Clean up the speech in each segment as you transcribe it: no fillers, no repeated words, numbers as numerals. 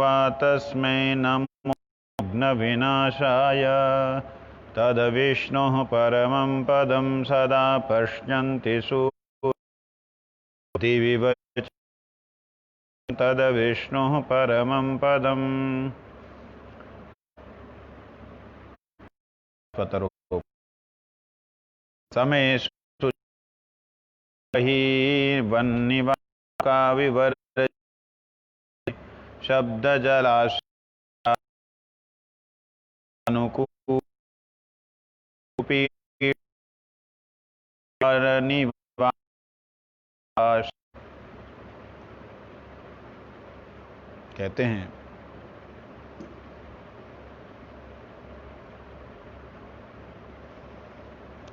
वा तस्मै नमो विघ्नविनाशाय। तद्विष्णुः परमं पदं सदा पश्यन्ति सुदिविवच। तद्विष्णुः परमं पदम्। समेषु हि वह्निवाका विवर्ज्य शब्दजलाशयानुकूपी निवास कहते हैं।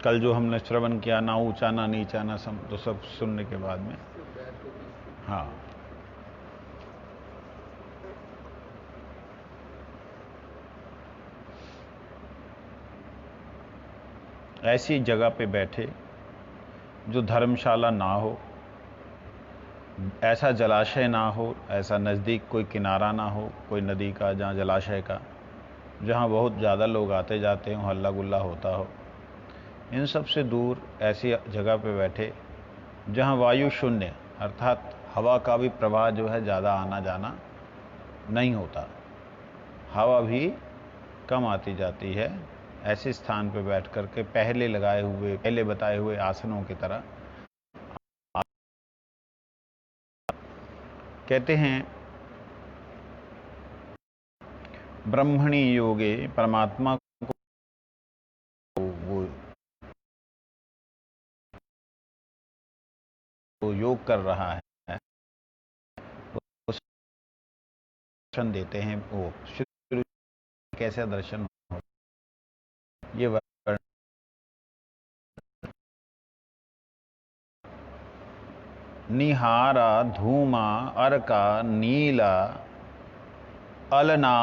कल जो हमने श्रवण किया, ना ऊंचा ना नीचा ना सम, तो सब सुनने के बाद में, हाँ, ऐसी जगह पे बैठे जो धर्मशाला ना हो, ऐसा जलाशय ना हो, ऐसा नज़दीक कोई किनारा ना हो, कोई नदी का, जहाँ जलाशय का, जहाँ बहुत ज़्यादा लोग आते जाते हों, हल्ला गुल्ला होता हो, इन सब से दूर ऐसी जगह पे बैठे जहाँ वायु शून्य, अर्थात हवा का भी प्रवाह जो है ज़्यादा आना जाना नहीं होता, हवा भी कम आती जाती है, ऐसे स्थान पे बैठ कर के पहले बताए हुए आसनों की तरह कहते हैं। ब्रह्मणी योगे परमात्मा को वो योग कर रहा है, दर्शन देते हैं। वो शुरू कैसे दर्शन हो, ये निहारा धूमा अर्का नीला अलना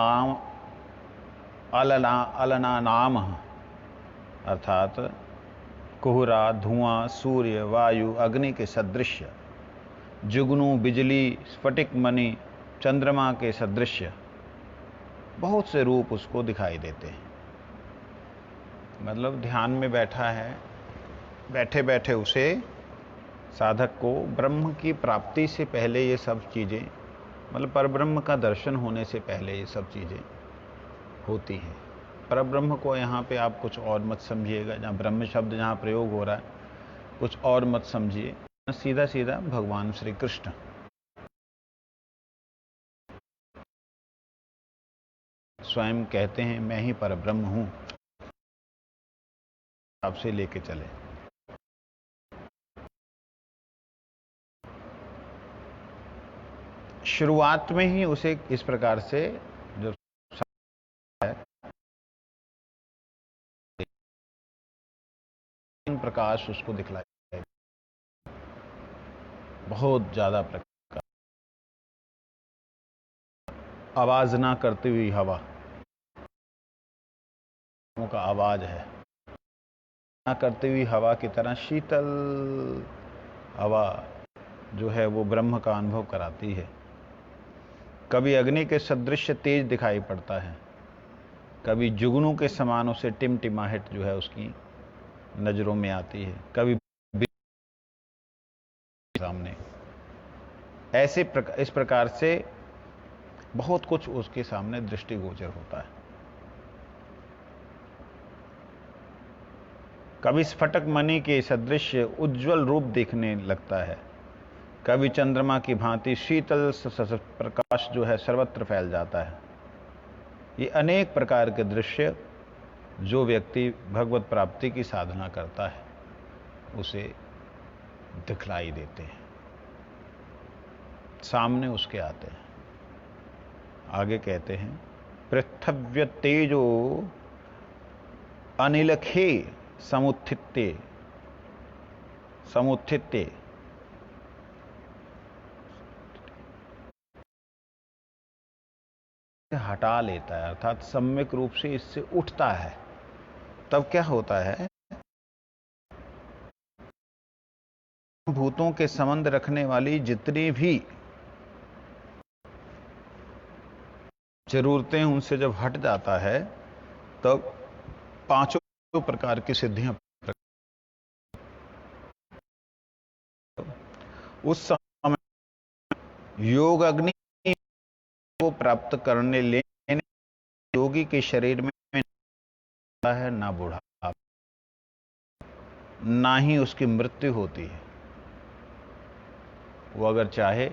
नाम, अर्थात कोहरा, धुआं, सूर्य, वायु, अग्नि के सदृश, जुगनू, बिजली, स्फटिक मणि, चंद्रमा के सदृश बहुत से रूप उसको दिखाई देते हैं। मतलब ध्यान में बैठा है, बैठे बैठे उसे, साधक को ब्रह्म की प्राप्ति से पहले ये सब चीज़ें, मतलब परब्रह्म का दर्शन होने से पहले ये सब चीज़ें होती हैं। परब्रह्म को यहाँ पे आप कुछ और मत समझिएगा, जहाँ ब्रह्म शब्द जहाँ प्रयोग हो रहा है कुछ और मत समझिए, सीधा सीधा भगवान श्री कृष्ण स्वयं कहते हैं मैं ही परब्रह्म हूँ, आपसे लेके चले। शुरुआत में ही उसे इस प्रकार से जो है प्रकाश उसको दिखलाए, बहुत ज्यादा प्रकाश, आवाज ना करती हुई हवा का आवाज है, ना करती हुई हवा की तरह शीतल हवा जो है वो ब्रह्म का अनुभव कराती है। कभी अग्नि के सदृश तेज दिखाई पड़ता है, कभी जुगनू के समान उसे टिमटिमाहट जो है उसकी नजरों में आती है, कभी सामने, इस प्रकार से बहुत कुछ उसके सामने दृष्टिगोचर होता है। कभी स्फटिक मणि के सदृश उज्जवल रूप दिखने लगता है, कभी चंद्रमा की भांति शीतल प्रकाश जो है सर्वत्र फैल जाता है। ये अनेक प्रकार के दृश्य जो व्यक्ति भगवत प्राप्ति की साधना करता है उसे दिखलाई देते हैं, सामने उसके आते हैं। आगे कहते हैं पृथ्व्य तेजो अनिलखे समुत्थित्ते हटा लेता है, अर्थात सम्यक रूप से इससे उठता है। तब क्या होता है, भूतों के संबंध रखने वाली जितनी भी जरूरतें उनसे जब हट जाता है तब पांचों प्रकार की सिद्धियां उस समय योग अग्नि को प्राप्त करने लेने योगी के शरीर में है ना बुढ़ापा, ना ही उसकी मृत्यु होती है। वो अगर चाहे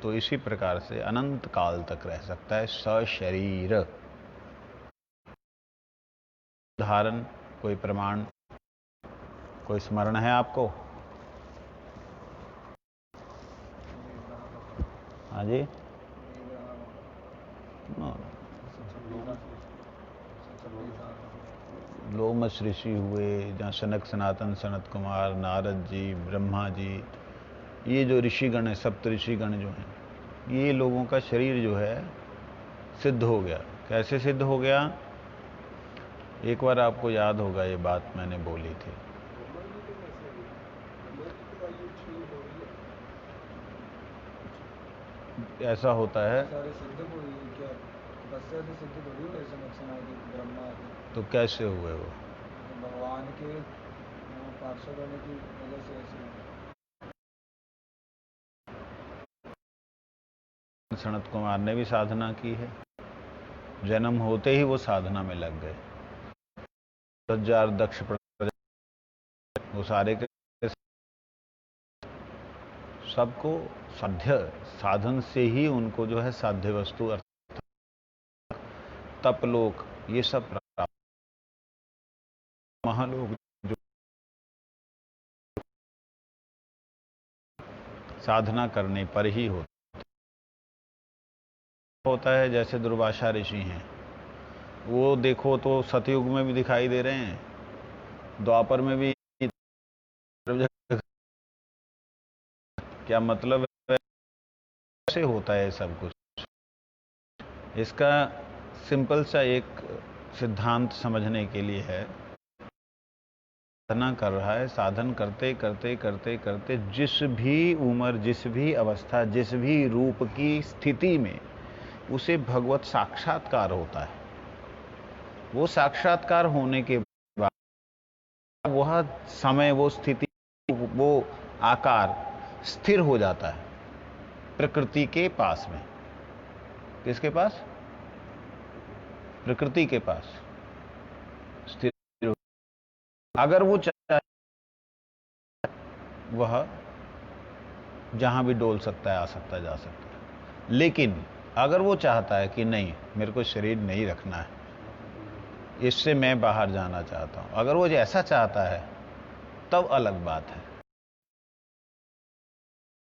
तो इसी प्रकार से अनंत काल तक रह सकता है सशरीर। उदाहरण, कोई प्रमाण, कोई स्मरण है आपको? हाँ जी। लोमस ऋषि हुए, जहाँ सनक सनातन सनत कुमार, नारद जी, ब्रह्मा जी, ये जो ऋषिगण हैं, सप्त ऋषिगण जो हैं, ये लोगों का शरीर जो है सिद्ध हो गया। कैसे सिद्ध हो गया? एक बार आपको याद होगा ये बात मैंने बोली थी। ऐसा होता है तो कैसे हुए वो? भगवान के पार्षद होने की वजह से ऐसे। सनत कुमार ने भी साधना की है, जन्म होते ही वो साधना में लग गए। 10,000 दक्ष वो सारे के सबको साध्य साधन से ही उनको जो है साध्य वस्तु अर्थात तपलोक ये सब प्राप्त। महालोक जो साधना करने पर ही होता है। जैसे दुर्वासा ऋषि हैं, वो देखो तो सतयुग में भी दिखाई दे रहे हैं, द्वापर में भी। क्या मतलब है? कैसे होता है सब कुछ? इसका सिंपल सा एक सिद्धांत समझने के लिए है। साधना कर रहा है, साधन करते करते करते करते जिस भी उम्र, जिस भी अवस्था, जिस भी रूप की स्थिति में उसे भगवत साक्षात्कार होता है, वो साक्षात्कार होने के बाद वह समय, वो स्थिति, वो आकार स्थिर हो जाता है प्रकृति के पास में। किसके पास? प्रकृति के पास स्थिर। अगर वो चाहे वह जहां भी डोल सकता है, आ सकता है, जा सकता है। लेकिन अगर वो चाहता है कि नहीं, मेरे को शरीर नहीं रखना है, इससे मैं बाहर जाना चाहता हूं, अगर वो ऐसा चाहता है तब अलग बात है।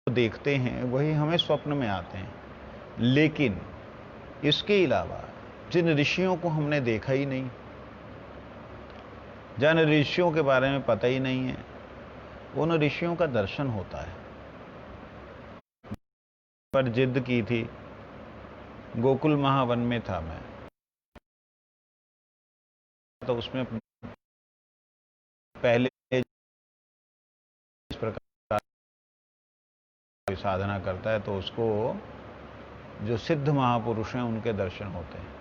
तो देखते हैं वही हमें स्वप्न में आते हैं। लेकिन इसके अलावा जिन ऋषियों को हमने देखा ही नहीं, जिन ऋषियों के बारे में पता ही नहीं है, उन ऋषियों का दर्शन होता है। पर जिद की थी, गोकुल महावन में था मैं, तो उसमें पहले इस प्रकार की साधना करता है तो उसको जो सिद्ध महापुरुष हैं उनके दर्शन होते हैं।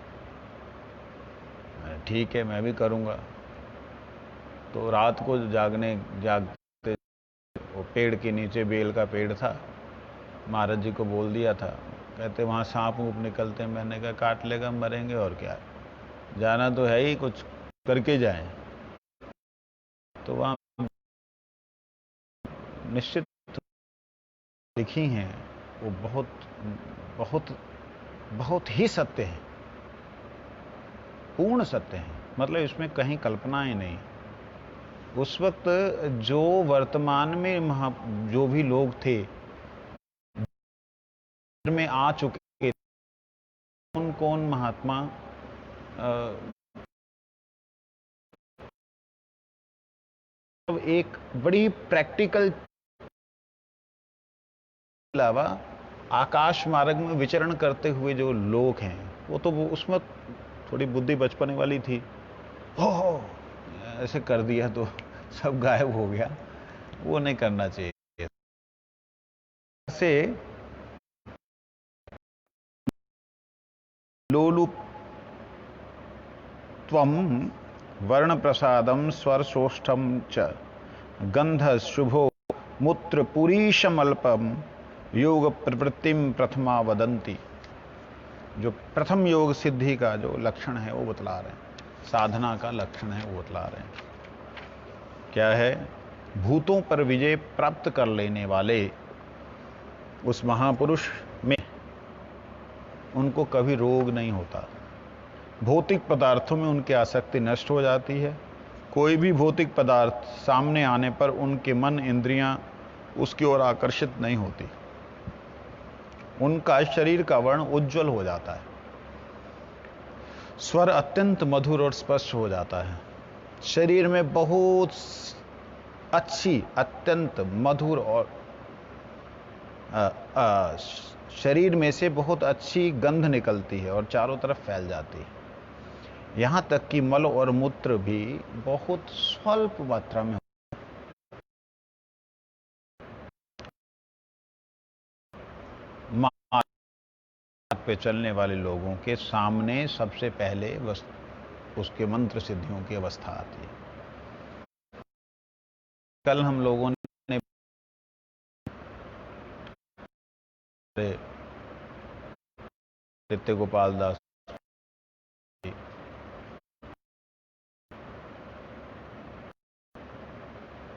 ठीक है, मैं भी करूंगा। तो रात को जागते वो पेड़ के नीचे, बेल का पेड़ था, महाराज जी को बोल दिया था। कहते वहाँ सांप ऊप निकलते हैं। मैंने कहा काट लेगा, मरेंगे और क्या, जाना तो है ही, कुछ करके जाएं। तो वहाँ निश्चित लिखी हैं, वो बहुत बहुत बहुत ही सत्य है, पूर्ण सत्य है। मतलब इसमें कहीं कल्पनाएं नहीं। उस वक्त जो वर्तमान में जो भी लोग थे में आ चुके, कौन कौन महात्मा एक बड़ी प्रैक्टिकल अलावा आकाश मार्ग में विचरण करते हुए जो लोग हैं, वो तो वो उसमें थोड़ी बुद्धि बचपने वाली थी। हो ऐसे कर दिया तो सब गायब हो गया, वो नहीं करना चाहिए। से लोलुप्त्वं वर्ण प्रसादम स्वर सोष्ठम च गंध शुभो मूत्र पुरीशमल्पम योग प्रवृत्तिम प्रथमा वदंती। जो प्रथम योग सिद्धि का जो लक्षण है वो बतला रहे हैं, साधना का लक्षण है वो बतला रहे हैं। क्या है? भूतों पर विजय प्राप्त कर लेने वाले उस महापुरुष में उनको कभी रोग नहीं होता। भौतिक पदार्थों में उनकी आसक्ति नष्ट हो जाती है। कोई भी भौतिक पदार्थ सामने आने पर उनके मन इंद्रियां उसकी ओर आकर्षित नहीं होती। उनका शरीर का वर्ण उज्जवल हो जाता है, स्वर अत्यंत मधुर और स्पष्ट हो जाता है, शरीर में बहुत अच्छी अत्यंत मधुर और शरीर में से बहुत अच्छी गंध निकलती है और चारों तरफ फैल जाती है। यहां तक कि मल और मूत्र भी बहुत स्वल्प मात्रा में मार्ग पे चलने वाले लोगों के सामने सबसे पहले उसके मंत्र सिद्धियों की अवस्था आती है। कल हम लोगों ने नित्य गोपाल दास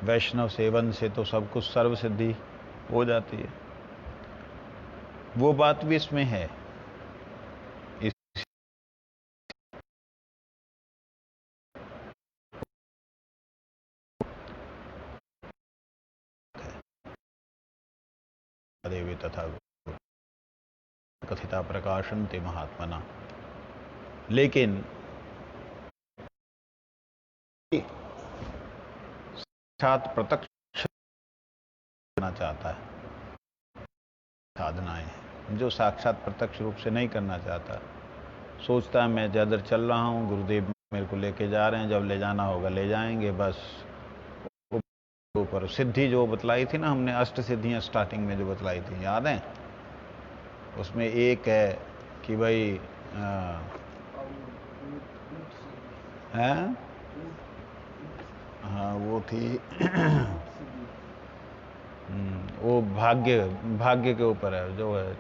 वैष्णव सेवन से तो सब कुछ सर्व सिद्धि हो जाती है, वो बात भी इसमें है। देवी तथा कथिता प्रकाशन्ते महात्मना, लेकिन साक्षात प्रत्यक्ष करना चाहता है साधनाएं, जो साक्षात प्रत्यक्ष रूप से नहीं करना चाहता, सोचता है मैं ज्यादा चल रहा हूं, गुरुदेव मेरे को लेके जा रहे हैं, जब ले जाना होगा ले जाएंगे, बस ऊपर सिद्धि जो बतलाई थी ना हमने, अष्ट सिद्धियां स्टार्टिंग में जो बतलाई थी, याद है? उसमें एक है कि भाई हैं? हाँ वो थी वो भाग्य के ऊपर है, जो है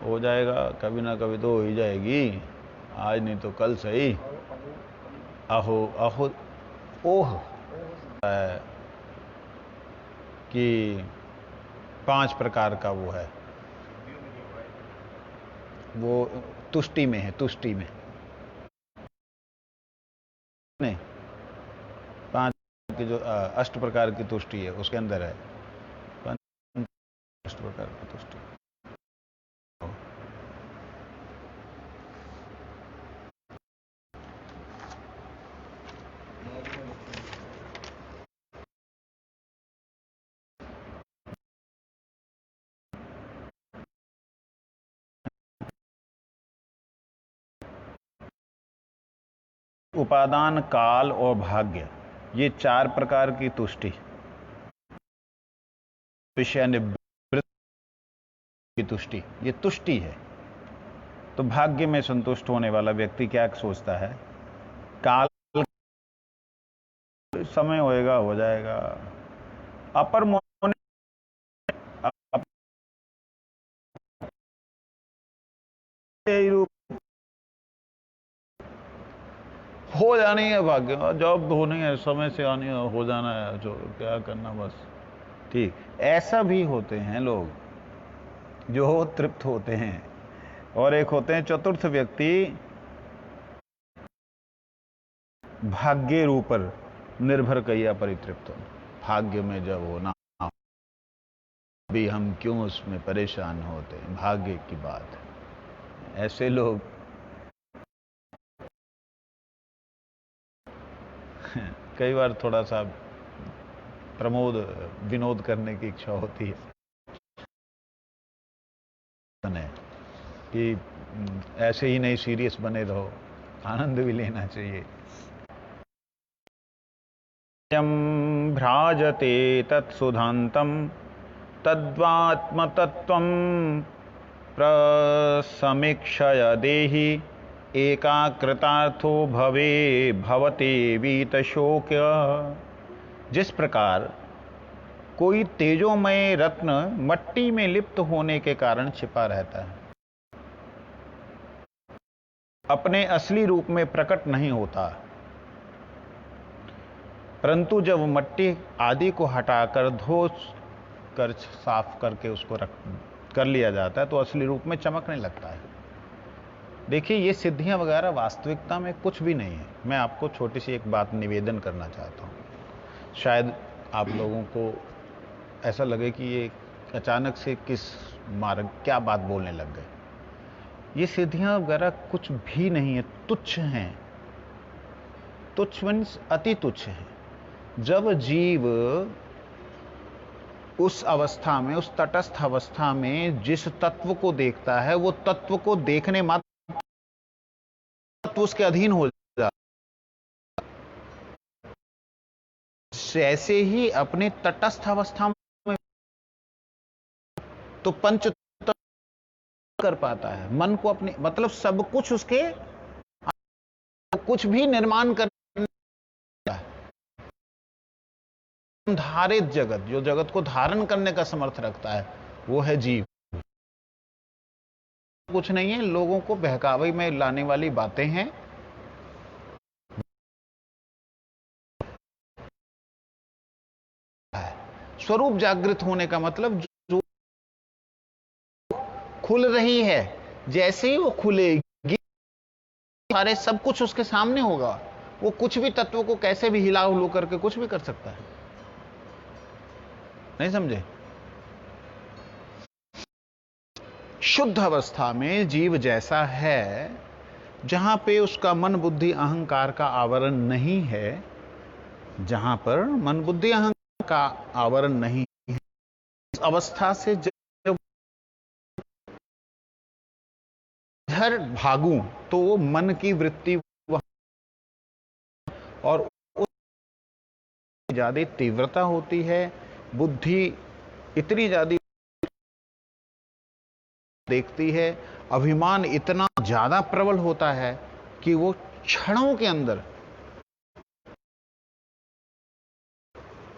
हो जाएगा, कभी ना कभी तो हो ही जाएगी, आज नहीं तो कल सही। अहो अहो ओह है कि 5 प्रकार का वो है, वो तुष्टि में है, तुष्टि में नहीं, 5 की जो अष्ट प्रकार की तुष्टि है उसके अंदर है, 5 अष्ट प्रकार की तुष्टि। उपादान, काल और भाग्य, ये 4 प्रकार की तुष्टि, विषय निवृत्ति की तुष्टि, ये तुष्टि है। तो भाग्य में संतुष्ट होने वाला व्यक्ति क्या सोचता है? काल समय होएगा, हो जाएगा। अपर रूप हो जानी है, भाग्य जॉब होनी है, समय से आनी है, हो जाना है, जो क्या करना बस ठीक। ऐसा भी होते हैं लोग जो तृप्त होते हैं, और एक होते हैं चतुर्थ व्यक्ति, भाग्य ऊपर निर्भर किया परितृप्त। भाग्य में जब होना भी हम क्यों उसमें परेशान होते हैं, भाग्य की बात है। ऐसे लोग कई बार थोड़ा सा प्रमोद विनोद करने की इच्छा होती है कि ऐसे ही नहीं सीरियस बने रहो, आनंद भी लेना चाहिए। यम भ्राजते तत्सुधांतम तद्वात्मतत्वम प्रसमीक्षय देहि एकाकृतार्थो भवे भवते वीतशोक। जिस प्रकार कोई तेजोमय रत्न मट्टी में लिप्त होने के कारण छिपा रहता है, अपने असली रूप में प्रकट नहीं होता, परंतु जब मट्टी आदि को हटाकर धो कर साफ करके उसको कर लिया जाता है तो असली रूप में चमकने लगता है। देखिए, ये सिद्धियां वगैरह वास्तविकता में कुछ भी नहीं है। मैं आपको छोटी सी एक बात निवेदन करना चाहता हूँ। शायद आप लोगों को ऐसा लगे कि ये अचानक से किस मार्ग क्या बात बोलने लग गए। ये सिद्धियां वगैरह कुछ भी नहीं है, तुच्छ हैं। तुच्छ मीन्स अति तुच्छ है। जब जीव उस अवस्था में, उस तटस्थ अवस्था में जिस तत्व को देखता है, वो तत्व को देखने मात्र तत्व उसके अधीन हो जाता है। जैसे ही अपने तटस्थ अवस्था में तो पंच कर पाता है, मन को अपने मतलब सब कुछ उसके कुछ भी निर्माण कर धारित जगत, जो जगत को धारण करने का समर्थ रखता है, वो है जीव। कुछ नहीं है, लोगों को बहकावे में लाने वाली बातें हैं। स्वरूप जागृत होने का मतलब जो खुल रही है, जैसे ही वो खुलेगी सारे सब कुछ उसके सामने होगा। वो कुछ भी तत्व को कैसे भी हिला हुलू करके कुछ भी कर सकता है। नहीं समझे? शुद्ध अवस्था में जीव जैसा है, जहां पे उसका मन बुद्धि अहंकार का आवरण नहीं है, जहां पर मन बुद्धि अहंकार का आवरण नहीं है, इस अवस्था से जब इधर भागूं तो वो मन की वृत्ति और ज्यादा तीव्रता होती है, बुद्धि इतनी ज्यादा देखती है, अभिमान इतना ज्यादा प्रबल होता है कि वो क्षणों के अंदर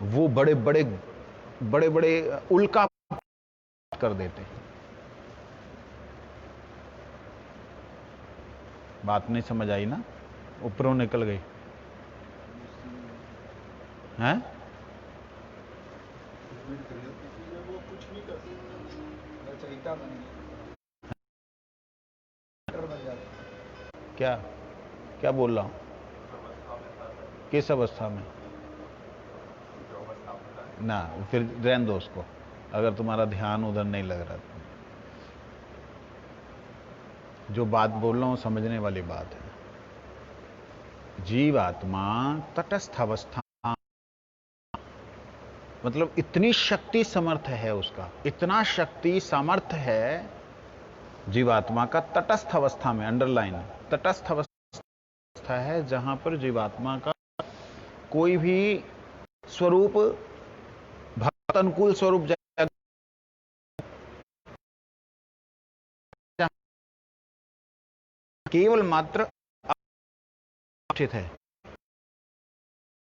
वो बड़े बड़े उल्का कर देते हैं। बात नहीं समझ आई ना? ऊपरों निकल गई हैं? वो कुछ नहीं कर सकता, रचयिता बन गया, बन जाता। क्या क्या बोल रहा हूं? किस अवस्था में? ना, फिर रहने दो उसको, अगर तुम्हारा ध्यान उधर नहीं लग रहा तो। जो बात बोल रहा हूं समझने वाली बात है। जीवात्मा तटस्थ अवस्था मतलब इतनी शक्ति समर्थ है उसका, इतना शक्ति सामर्थ्य है जीवात्मा का तटस्थ अवस्था में, अंडरलाइन तटस्थ अवस्था है, जहां पर जीवात्मा का कोई भी स्वरूप भक्त अनुकूल स्वरूप केवल मात्र स्थित है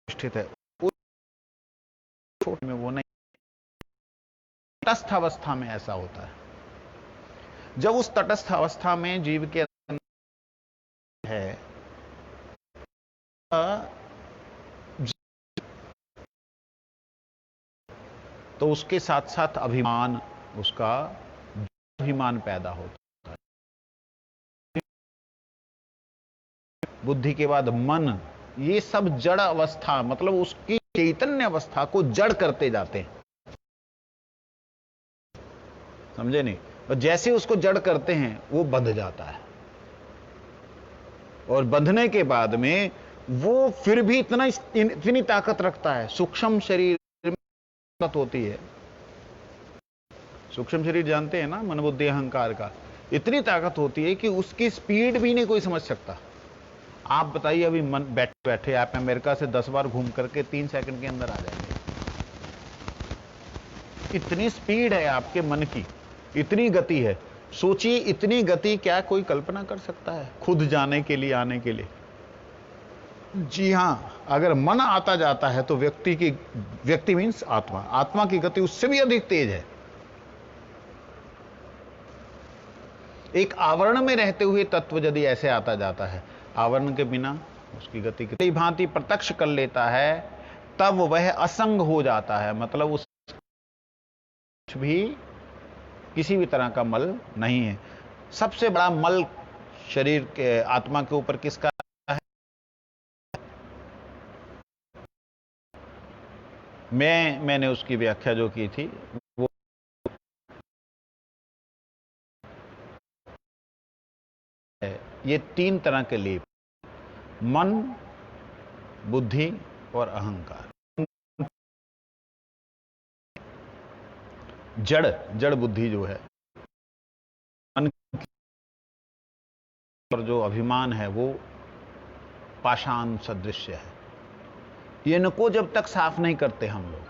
छोटे में वो नहीं। तटस्थ अवस्था में ऐसा होता है। जब उस तटस्थ अवस्था में जीव के अंदर है, तो उसके साथ साथ अभिमान, उसका अभिमान पैदा होता है। बुद्धि के बाद मन, ये सब जड़ अवस्था मतलब उसकी चैतन्य अवस्था को जड़ करते जाते हैं। समझे नहीं? और जैसे उसको जड़ करते हैं वो बंध जाता है, और बंधने के बाद में वो फिर भी इतनी ताकत रखता है। सूक्ष्म शरीर में ताकत होती है, सूक्ष्म शरीर जानते हैं ना, मन बुद्धि अहंकार का, इतनी ताकत होती है कि उसकी स्पीड भी नहीं कोई समझ सकता। आप बताइए, अभी मन बैठे आप अमेरिका से 10 बार घूम करके 3 सेकंड के अंदर आ जाएंगे। इतनी स्पीड है आपके मन की, इतनी गति है, सोचिए, इतनी गति क्या कोई कल्पना कर सकता है खुद जाने के लिए, आने के लिए? जी हां, अगर मन आता जाता है तो व्यक्ति मीन्स आत्मा की गति उससे भी अधिक तेज है। एक आवरण में रहते हुए तत्व यदि ऐसे आता जाता है, आवरण के बिना उसकी गति की भांति प्रत्यक्ष कर लेता है, तब वह असंग हो जाता है। मतलब उस भी किसी भी तरह का मल नहीं है। सबसे बड़ा मल शरीर के, आत्मा के ऊपर किसका है? मैंने उसकी व्याख्या जो की थी वो ये 3 तरह के लेप, मन, बुद्धि और अहंकार। जड़ बुद्धि जो है, मन पर जो अभिमान है वो पाषाण सदृश है। इनको जब तक साफ नहीं करते हम लोग,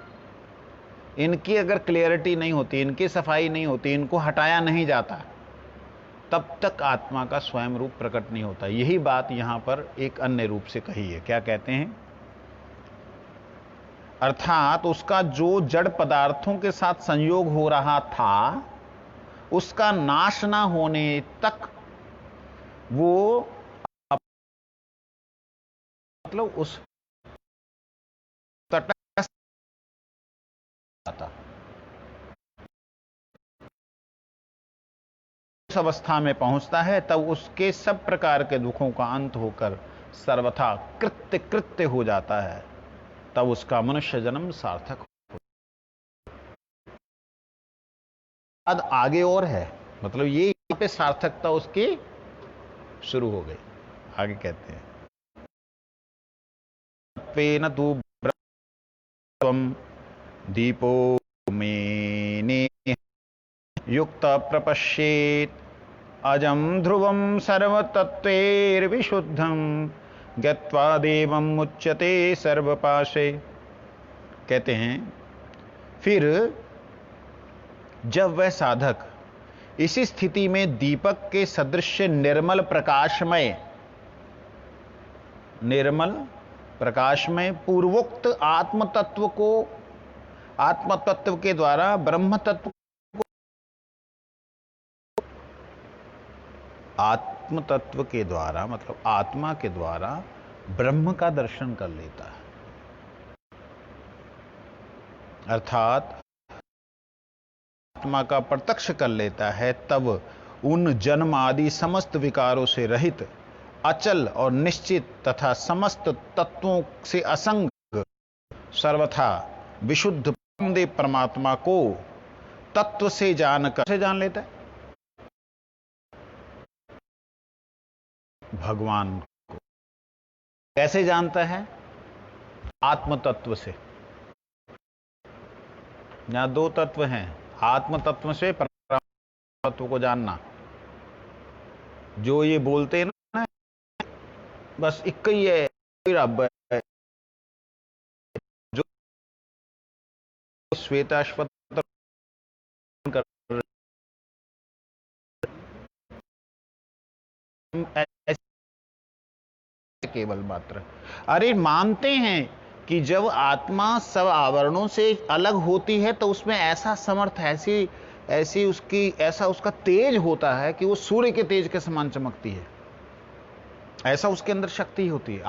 इनकी अगर क्लियरिटी नहीं होती, इनकी सफाई नहीं होती, इनको हटाया नहीं जाता, तब तक आत्मा का स्वयं रूप प्रकट नहीं होता। यही बात यहां पर एक अन्य रूप से कही है। क्या कहते हैं? अर्थात उसका जो जड़ पदार्थों के साथ संयोग हो रहा था, उसका नाश ना होने तक वो मतलब उस तटस्थ आता, उस अवस्था में पहुंचता है, तब उसके सब प्रकार के दुखों का अंत होकर सर्वथा कृत्य हो जाता है। तब उसका मनुष्य जन्म सार्थक हो। अब आगे और है, मतलब ये यहां पे सार्थकता उसकी शुरू हो गई। आगे कहते हैं, पेन तु ब्रह्म दीपो मेने युक्त प्रपश्येत अजम ध्रुवम सर्वतत्वैर्विशुद्धम गत्वा देवम मुच्यते सर्वपाशे। कहते हैं, फिर जब वह साधक इसी स्थिति में दीपक के सदृश निर्मल प्रकाशमय पूर्वोक्त आत्मतत्व के द्वारा ब्रह्म तत्व के द्वारा, मतलब आत्मा के द्वारा ब्रह्म का दर्शन कर लेता है, अर्थात आत्मा का प्रत्यक्ष कर लेता है, तब उन जन्म आदि समस्त विकारों से रहित, अचल और निश्चित तथा समस्त तत्वों से असंग सर्वथा विशुद्ध परमात्मा को तत्व से जान लेता है। भगवान को कैसे जानता है? आत्म तत्व से। यहां 2 तत्व हैं, आत्म तत्व से परमात्मा तत्व को जानना। जो ये बोलते हैं ना, बस एक ही है, रब है, जो श्वेताश्वत कर केवल मात्र, अरे मानते हैं कि जब आत्मा सब आवरणों से अलग होती है तो उसमें ऐसा समर्थ, ऐसा उसका तेज होता है कि वो सूर्य के तेज के समान चमकती है। ऐसा उसके अंदर शक्ति होती है।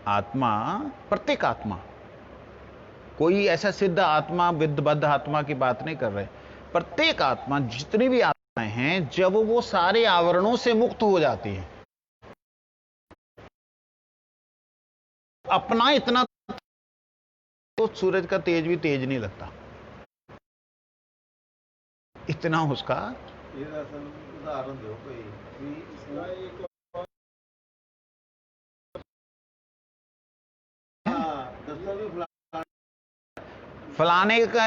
आत्मा प्रत्येक आत्मा, कोई ऐसा सिद्ध आत्मा, विद्धबद्ध आत्मा की बात नहीं कर रहे। प्रत्येक आत्मा, जितनी भी आत्माएं हैं, जब वो सारे आवरणों से मुक्त हो जाती है, अपना इतना तो सूरज का तेज भी तेज नहीं लगता, इतना उसका। उदाहरण दो कोई फलाने का,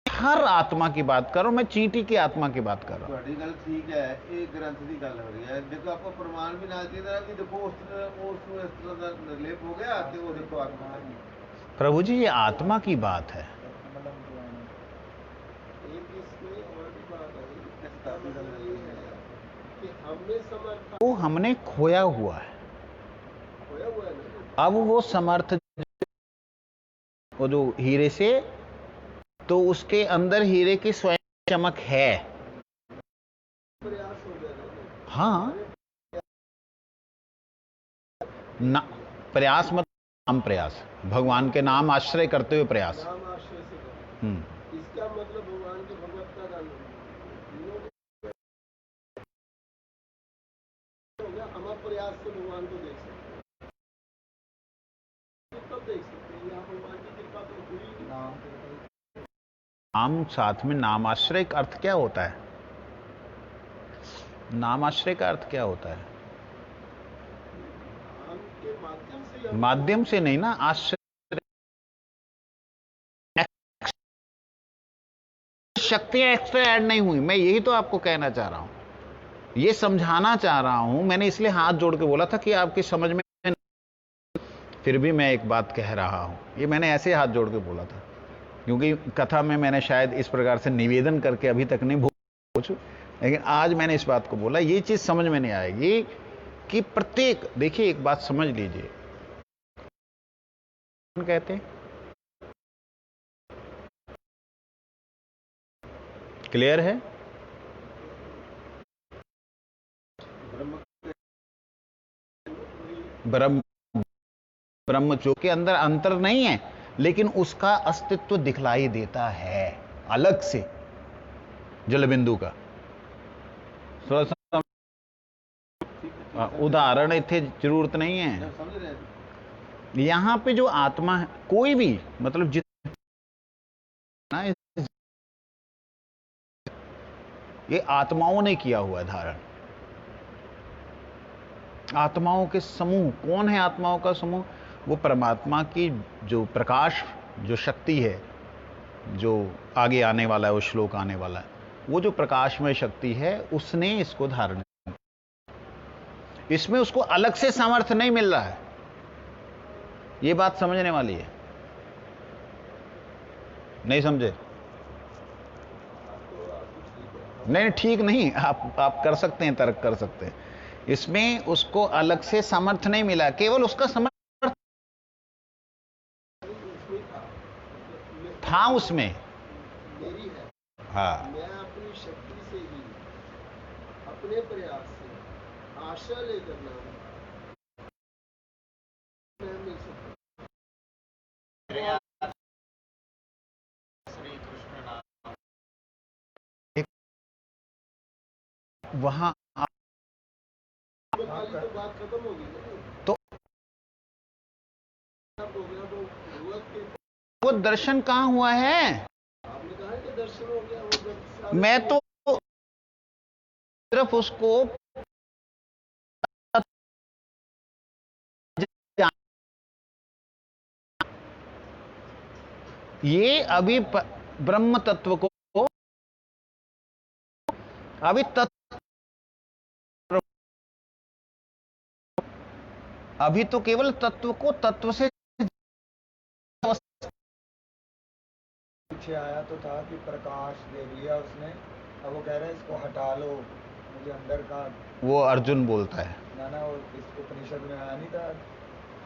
हर आत्मा की बात करो, मैं चींटी की आत्मा की बात कर रहा हूं। गल ठीक है, एक ग्रंथ की गल हो रही है। देखो आपको प्रमाण भी ना चाहिए कि देखो उस तरह का निर्लेप हो गया कि वो देखो आत्मा। प्रभु जी, ये आत्मा की बात है। एक इसमें और भी बात आई, इसका मतलब ये है कि हमने समर्थ वो हमने खोया हुआ है। खोया हुआ है ना। अब वो समर्थ, वो जो हीरे से, तो उसके अंदर हीरे की स्वयं चमक है। प्रयास हो गया ना। हाँ, ना प्रयास मतलब नाम प्रयास, भगवान के नाम आश्रय करते हुए प्रयास। नाम आश्रय से करें। इसका मतलब भगवान की भगवत्ता का तीनों हो गया। हम प्रयास से भगवान को देख सकते हैं, तब देख सकते हैं। यहाँ भगवान की कृपा तो हुई नहीं। नाम साथ में नाम आश्रय का अर्थ क्या होता है? नाम आश्रय का अर्थ क्या होता है? नाम के माध्यम से, माध्यम से नहीं ना, आश्रय शक्तियां एक्स्ट्रा ऐड नहीं हुई। मैं यही तो आपको कहना चाह रहा हूं, ये समझाना चाह रहा हूं। मैंने इसलिए हाथ जोड़ के बोला था कि आपकी समझ में, फिर भी मैं एक बात कह रहा हूं। ये मैंने ऐसे हाथ जोड़ के बोला था क्योंकि कथा में मैंने शायद इस प्रकार से निवेदन करके अभी तक नहीं पूछू, लेकिन आज मैंने इस बात को बोला। ये चीज समझ में नहीं आएगी कि प्रत्येक, देखिए एक बात समझ लीजिए, कहते हैं क्लियर है, ब्रह्म ब्रह्म जो के अंदर अंतर नहीं है, लेकिन उसका अस्तित्व दिखलाई देता है अलग से, जलबिंदु का। उदाहरण इतने जरूरत नहीं है। समझ रहे हैं? यहां पे जो आत्मा है, कोई भी मतलब जितना, ये आत्माओं ने किया हुआ है धारण। आत्माओं के समूह, कौन है आत्माओं का समूह? वो परमात्मा की जो प्रकाश, जो शक्ति है, जो आगे आने वाला है, वो श्लोक आने वाला है, वो जो प्रकाशमय शक्ति है, उसने इसको धारण किया। इसमें उसको अलग से सामर्थ्य नहीं मिल रहा है। ये बात समझने वाली है। नहीं समझे? नहीं, ठीक नहीं, आप कर सकते हैं, तर्क कर सकते हैं। इसमें उसको अलग से सामर्थ्य नहीं मिला, केवल उसका सामर्थ्य था उसमें। मेरी है। हाँ, मैं अपनी शक्ति से ही, अपने प्रयास से, आशा लेकर नाम मैं मिल सकता। वहां तो बात खत्म होगी ना। तो वो दर्शन कहां हुआ है? आपने कहा कि दर्शन हो गया, वो मैं तो सिर्फ उसको ये अभी ब्रह्म तत्व को, अभी तत्व, अभी तो केवल तत्व को तत्व से पीछे आया तो था कि प्रकाश दे दिया उसने, अब वो कह रहा है इसको हटा लो, मुझे अंदर का। वो अर्जुन बोलता है ना वो इस उपनिषद में आया नहीं था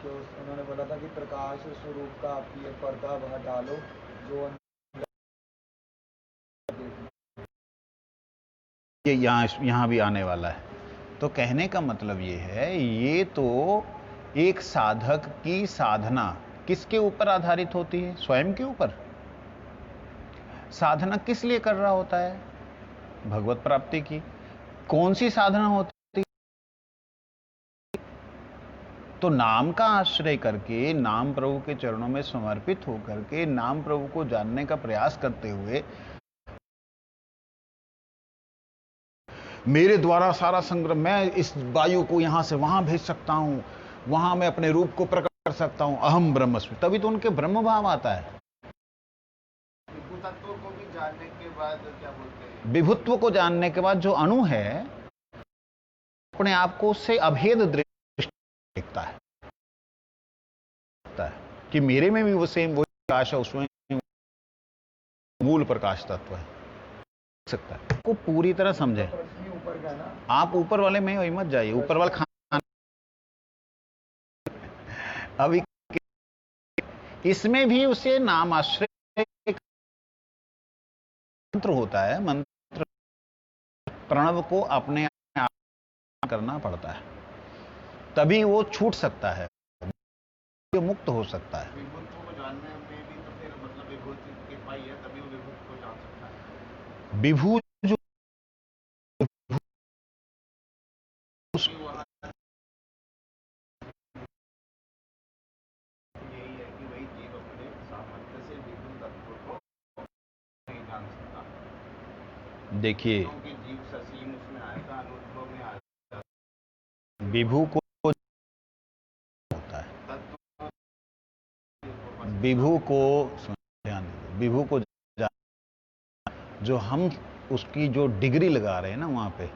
कि उन्होंने बोला था कि प्रकाश स्वरूप का आपकी एक पर्दा हटा लो जो ये यहां भी आने वाला है। तो कहने का मतलब ये है, ये तो एक साधक की साधना किसके ऊपर आधारित होती है? स्वयं के ऊपर। साधना किस लिए कर रहा होता है? भगवत प्राप्ति की। कौन सी साधना होती? तो नाम का आश्रय करके, नाम प्रभु के चरणों में समर्पित होकर के, नाम प्रभु को जानने का प्रयास करते हुए, मेरे द्वारा सारा संग्रह, मैं इस वायु को यहां से वहां भेज सकता हूं, वहां मैं अपने रूप को प्रकट कर सकता हूं, अहम ब्रह्मस्मि, तभी तो उनके ब्रह्म भाव आता है। तत्व को भी जानने के बाद क्या बोलते हैं, विभुत्व को जानने के बाद जो अणु है, अपने आप को उससे अभेद दृष्टि दिखता है कि मेरे में भी वो सेम, वो प्रकाश है, उसमें मूल प्रकाश तत्व है। सकता है, को पूरी तरह समझें। प्रश्न ही ऊपर का ना। आप ऊपर वाले में वही मत जाइए, ऊपर वाला खाना अभी इसमें भी उसे नाम आश्रय मंत्र होता है। मंत्र प्रणव को अपने आप करना पड़ता है, तभी वो छूट सकता है, वो मुक्त हो सकता है। विभूति को जानने में भी तो फिर मतलब विभूति की पाई है, तभी वो विभूति को जान सकता है। विभू जो कि वहाँ यही है कि वही जीव अपने सामर्थ्य से विभू तत्व को नहीं जान सकता, देखिए, क्योंकि जीव ससीम उसमें आएगा, अनुभव में आएगा। विभू को होता है, तत्व विभू को ध्यान दीजिए, विभू को जो हम उसकी जो डिग्री लगा रहे हैं ना वहाँ पे,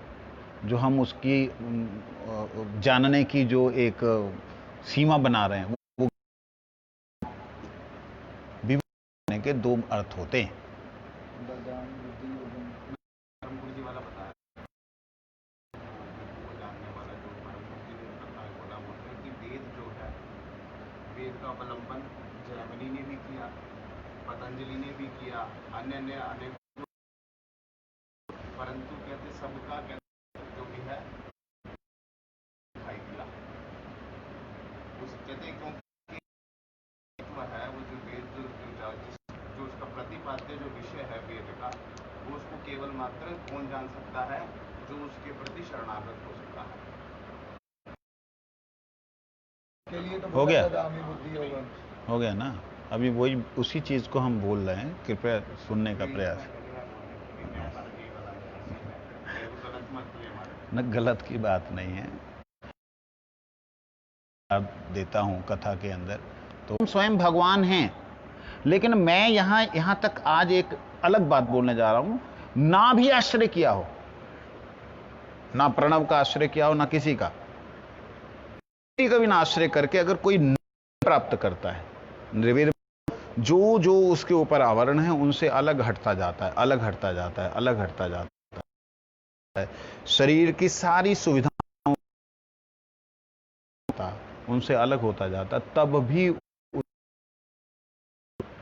जो हम उसकी जानने की जो एक सीमा बना रहे हैं, वो विभू के दो अर्थ होते हैं। बलदान बुद्धि योगम। परमपुर जी वाला बताया, विभू को जानने वाला जो परमपुर जी ने बताया, बोला बोलते हैं कि वेद जो है, वेद का अवलंबन जैमिनी ने भी किया, पतंजलि ने भी किया, अन्य ने अनेक, परंतु कहते सबका कहते जो भी है दिखाई दिया। उस कहते क्योंकि तत्व है वो जो वेद जो उसका प्रतिपाद्य जो विषय है वेद का, वो उसको केवल मात्र कौन जान सकता है, जो उसके प्रति शरणागत हो सकता है। के लिए तो हो बोला गया? बलदामी बुद्धि योगम। हो गया ना? अभी वही उसी चीज को हम बोल रहे हैं, कृपया सुनने का प्रयास। न गलत की बात नहीं है, आप देता हूं कथा के अंदर, तो हम स्वयं भगवान हैं। लेकिन मैं यहां तक आज एक अलग बात बोलने जा रहा हूं, ना भी आश्रय किया हो, ना प्रणव का आश्रय किया हो, ना किसी का भी ना आश्रय करके अगर कोई प्राप्त करता है, निर्वेद जो जो उसके ऊपर आवरण है उनसे अलग हटता जाता है, अलग हटता जाता है, अलग हटता जाता है, शरीर की सारी सुविधाओं उनसे अलग होता जाता, तब भी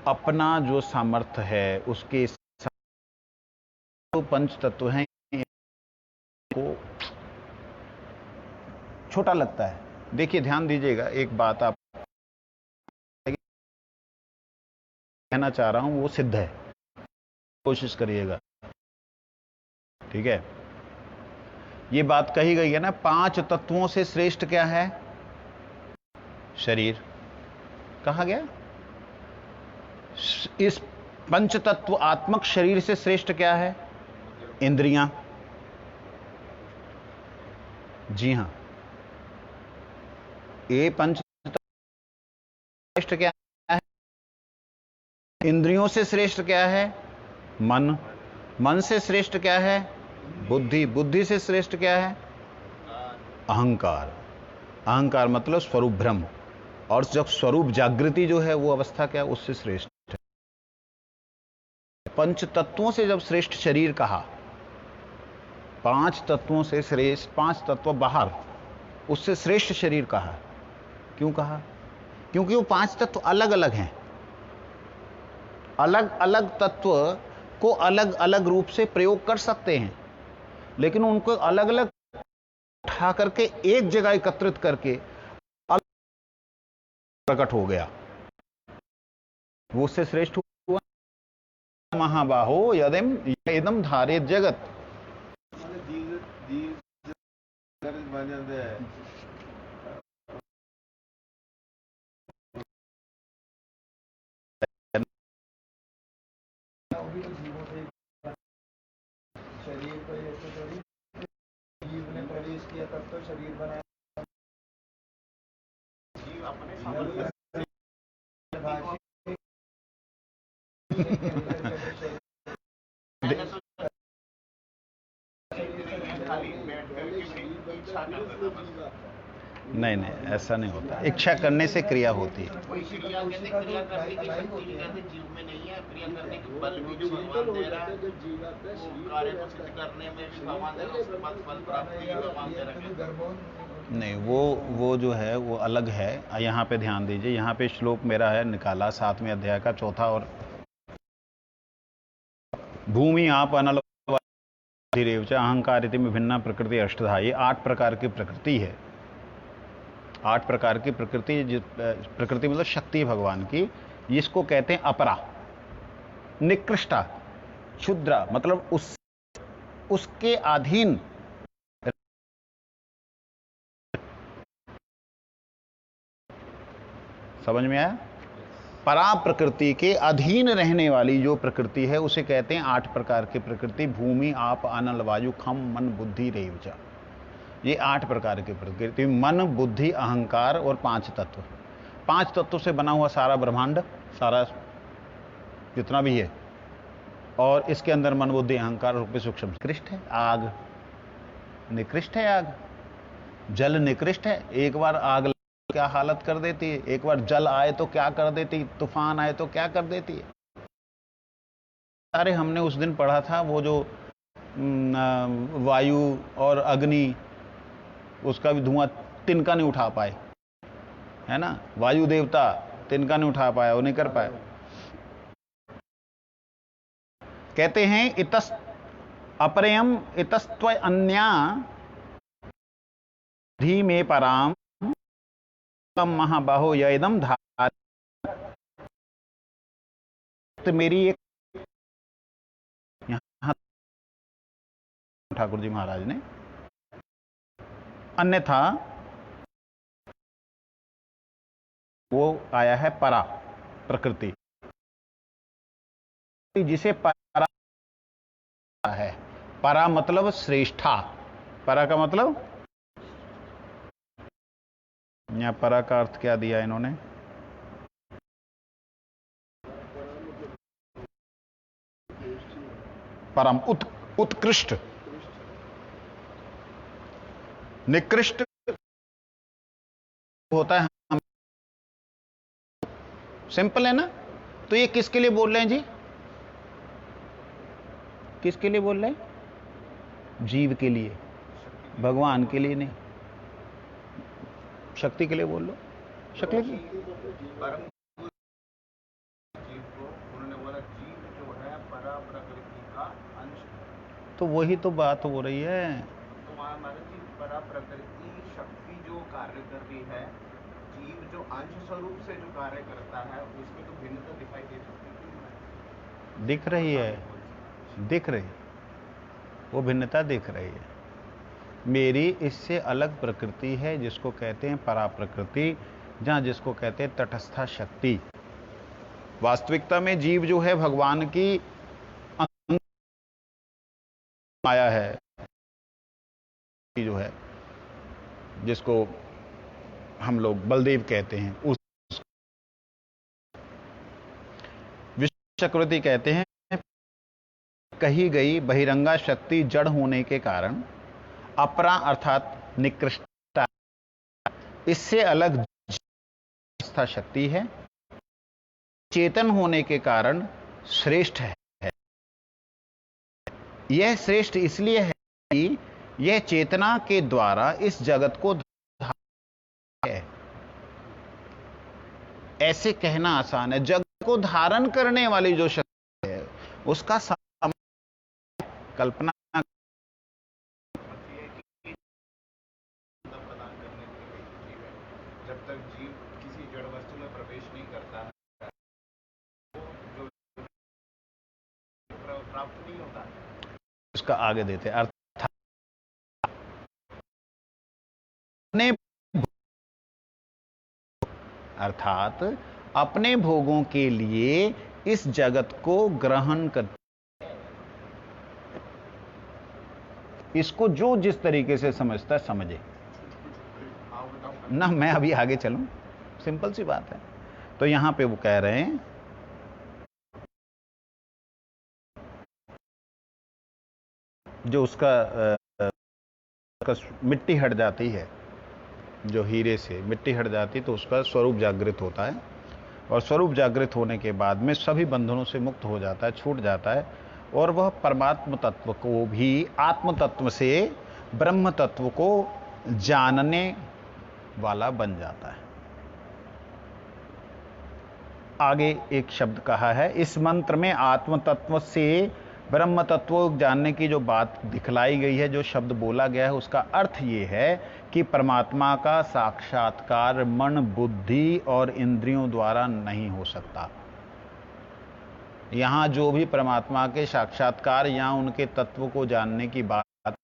अपना जो सामर्थ्य है उसके जो पंच तत्व हैं को छोटा लगता है। देखिए, ध्यान दीजिएगा, एक बात आप कहना चाह रहा हूं वो सिद्ध है, कोशिश करिएगा, ठीक है? ये बात कही गई है ना, 5 तत्वों से श्रेष्ठ क्या है? शरीर। कहा गया इस पंच तत्व आत्मक शरीर से श्रेष्ठ क्या है? इंद्रियां। जी हां, ये पंच श्रेष्ठ क्या है? इंद्रियों से श्रेष्ठ क्या है? मन। मन से श्रेष्ठ क्या है? बुद्धि। बुद्धि से श्रेष्ठ क्या है? अहंकार। अहंकार मतलब स्वरूप भ्रम, और जब स्वरूप जागृति जो है वो अवस्था क्या है? उससे श्रेष्ठ है। पंच तत्वों से जब श्रेष्ठ शरीर कहा, 5 तत्वों से श्रेष्ठ, 5 तत्व बाहर, उससे श्रेष्ठ शरीर कहा। क्यों कहा? क्योंकि वो 5 तत्व अलग अलग हैं। अलग अलग तत्व को अलग अलग रूप से प्रयोग कर सकते हैं, लेकिन उनको अलग अलग उठा करके एक जगह एकत्रित करके प्रकट हो गया, वो उससे श्रेष्ठ हुआ। महाबाहो यदम इदम धारेत जगत। जीव जीव बन जाते हैं। वो भी तो जीवों से शरीर को ऐसे थोड़ी जीव ने प्रवेश किया तब तो शरीर बनाया। जीव अपने सामर्थ्य खाली बैठ करके इच्छा कर देता बस। नहीं नहीं, ऐसा नहीं होता। इच्छा करने से क्रिया होती है। वही क्रिया कहते, क्रिया करने की शक्ति भी कहते जीव में नहीं है, क्रिया करने की बल भी जो भगवान दे रहा है, वो कार्य को सिद्ध करने में भी भगवान दे रहा है, उसके बाद फल प्राप्ति भी भगवान दे रहा है। नहीं, वो जो है वो अलग है। यहाँ पे ध्यान दीजिए, यहाँ पे श्लोक मेरा है निकाला 7वें अध्याय का 4था और भूमि आप अनल धीरेवच अहंकार इति विभिन्ना प्रकृति अष्टधा। ये 8 प्रकार की प्रकृति है। 8 प्रकार की प्रकृति, प्रकृति मतलब शक्ति भगवान की, इसको कहते हैं अपरा, निकृष्टा, क्षुद्रा, मतलब उसके अधीन। समझ में आया? परा प्रकृति के अधीन रहने वाली जो प्रकृति है उसे कहते हैं 8 प्रकार की प्रकृति। भूमि आप अनल वायु खम मन बुद्धि रेवचा। ये 8 प्रकार की प्रकृति, मन बुद्धि अहंकार और 5 तत्व। 5 तत्वों से बना हुआ सारा ब्रह्मांड, सारा जितना भी है, और इसके अंदर मन बुद्धि अहंकार रूप सूक्ष्म निकृष्ट है। आग निकृष्ट है, आग जल निकृष्ट है। एक बार आग क्या हालत कर देती है, एक बार जल आए तो क्या कर देती, तूफान आए तो क्या कर देती है। अरे हमने उस दिन पढ़ा था वो जो वायु और अग्नि, उसका भी धुआं तिनका नहीं उठा पाए, है ना। वायु देवता तिनका नहीं उठा पाया, वो नहीं कर पाया। कहते हैं इतस अपरयम इतस्त्व अन्या धी में पराम महाबाहो यदम धार। मेरी एक यहां ठाकुर जी महाराज ने, अन्यथा वो आया है परा प्रकृति, जिसे परा है। परा मतलब श्रेष्ठा। परा का मतलब, यहां परा का अर्थ क्या दिया इन्होंने, परम, उत्कृष्ट, निकृष्ट होता है। सिंपल है ना। तो ये किसके लिए बोल रहे हैं जी, किसके लिए बोल रहे हैं? जीव के लिए, भगवान के लिए नहीं। शक्ति के लिए बोल लो, शक्ति की। परम जीव को उन्होंने बोला जीव जो है परा प्रकृति का अंश है। तो वही तो बात हो रही है। तो वहां महाराज जी परा प्रकृति शक्ति जो कार्य कर रही है, जीव जो अंश स्वरूप से जो कार्य करता है, उसमें तो भिन्नता दिखाई दे सकती है। दिख रही है, दिख रही, वो भिन्नता दिख रही है। मेरी इससे अलग प्रकृति है जिसको कहते हैं परा प्रकृति, जहां जिसको कहते हैं तटस्था शक्ति। वास्तविकता में जीव जो है भगवान की माया है, जो है जिसको हम लोग बलदेव कहते हैं, उस विश्व चक्रवर्ती कहते हैं कही गई बहिरंगा शक्ति जड़ होने के कारण अपरा अर्थात निकृष्टता, इससे अलग शक्ति है। चेतन होने के कारण श्रेष्ठ है। यह श्रेष्ठ इसलिए है कि यह चेतना के द्वारा इस जगत को है। ऐसे कहना आसान है, जगत को धारण करने वाली जो शक्ति है उसका कल्पना प्रदान करने के लिए जीव है। जब तक जीव किसी जड़ वस्तु में प्रवेश नहीं करता है, जो प्राप्त नहीं होता है। उसका आगे देते अर्थात अपने भोगों के लिए इस जगत को ग्रहण करते। इसको जो जिस तरीके से समझता है समझे ना। मैं अभी आगे चलूं, सिंपल सी बात है। तो यहां पे वो कह रहे हैं जो उसका मिट्टी हट जाती है, जो हीरे से मिट्टी हट जाती तो उसका स्वरूप जागृत होता है, और स्वरूप जागृत होने के बाद में सभी बंधनों से मुक्त हो जाता है, छूट जाता है, और वह परमात्म तत्व को भी आत्म तत्व से ब्रह्म तत्व को जानने वाला बन जाता है। आगे एक शब्द कहा है, इस मंत्र में आत्म तत्व से ब्रह्म तत्व जानने की जो बात दिखलाई गई है, जो शब्द बोला गया है, उसका अर्थ ये है कि परमात्मा का साक्षात्कार मन, बुद्धि और इंद्रियों द्वारा नहीं हो सकता। यहां जो भी परमात्मा के साक्षात्कार या उनके तत्व को जानने की बात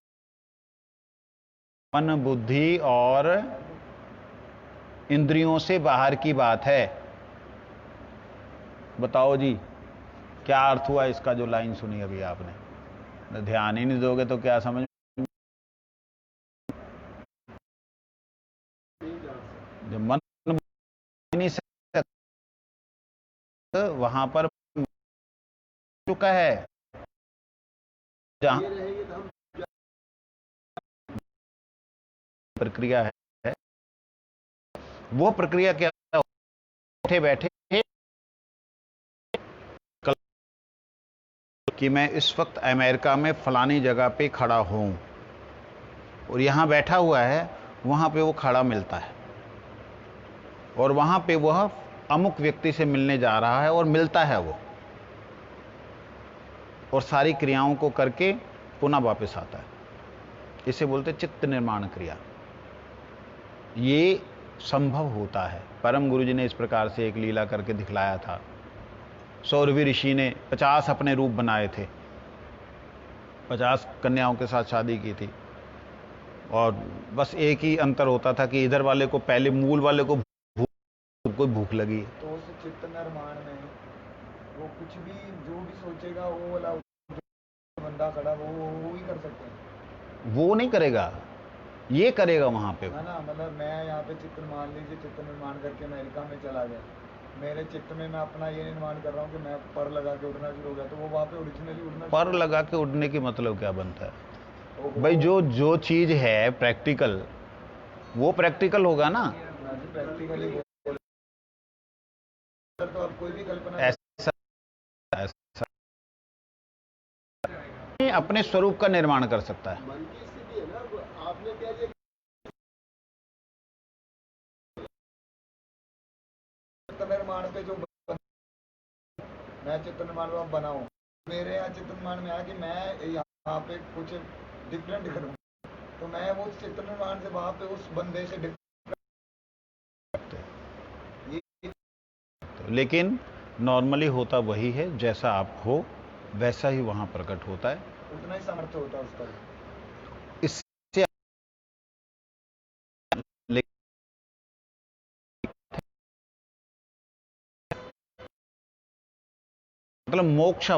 मन, बुद्धि और इंद्रियों से बाहर की बात है। बताओ जी, क्या अर्थ हुआ इसका? जो लाइन सुनी अभी आपने, ध्यान ही नहीं दोगे तो क्या समझ? जब मन नहीं सकता वहां पर चुका है, जहां प्रक्रिया है, वो प्रक्रिया क्या? बैठे बैठे कि मैं इस वक्त अमेरिका में फलानी जगह पे खड़ा हूं, और यहां बैठा हुआ है, वहां पे वो खड़ा मिलता है, और वहां पे वह अमुक व्यक्ति से मिलने जा रहा है और मिलता है वो, और सारी क्रियाओं को करके पुनः वापस आता है। इसे बोलते चित्त निर्माण क्रिया। ये संभव होता है। परम गुरु जी ने इस प्रकार से एक लीला करके दिखलाया था। सौरवी ऋषि ने 50 अपने रूप बनाए थे, 50 कन्याओं के साथ शादी की थी, और बस एक ही अंतर होता था कि इधर वाले को पहले, मूल वाले को भूख लगी। तो उस चित्त निर्माण में वो कुछ भी जो भी सोचेगा वो वाला बंदा खड़ा वो ही कर सकता है। वो नहीं करेगा, ये करेगा वहां पे। है ना, मतलब मैं यहाँ पे चित्त, मान लीजिए चित्त निर्माण करके अमेरिका में चला गया, मेरे चित्त में मैं अपना ये निर्माण कर रहा हूँ कि मैं पर लगा के उड़ना शुरू हो गया, तो वो वहाँ पे ओरिजिनली उड़ना। पर लगा के उड़ने की मतलब क्या बनता है भाई? जो चीज है प्रैक्टिकल, वो प्रैक्टिकल होगा ना। प्रैक्टिकली तो आप कोई भी कल्पना ऐसा अपने स्वरूप का निर्माण कर सकता है। मन की स्थिति है ना, आपने क्या दिया, चित्त निर्माण पे जो मैं चित्त निर्माण में बनाऊं, मेरे यहाँ चित्त निर्माण में आया कि मैं यहाँ पे कुछ डिफरेंट करूं, तो मैं वो चित्त निर्माण से वहां पे उस बंदे से लेकिन नॉर्मली होता वही है, जैसा आप हो वैसा ही वहां प्रकट होता है, उतना ही सामर्थ्य होता है उसका। इससे मतलब मोक्ष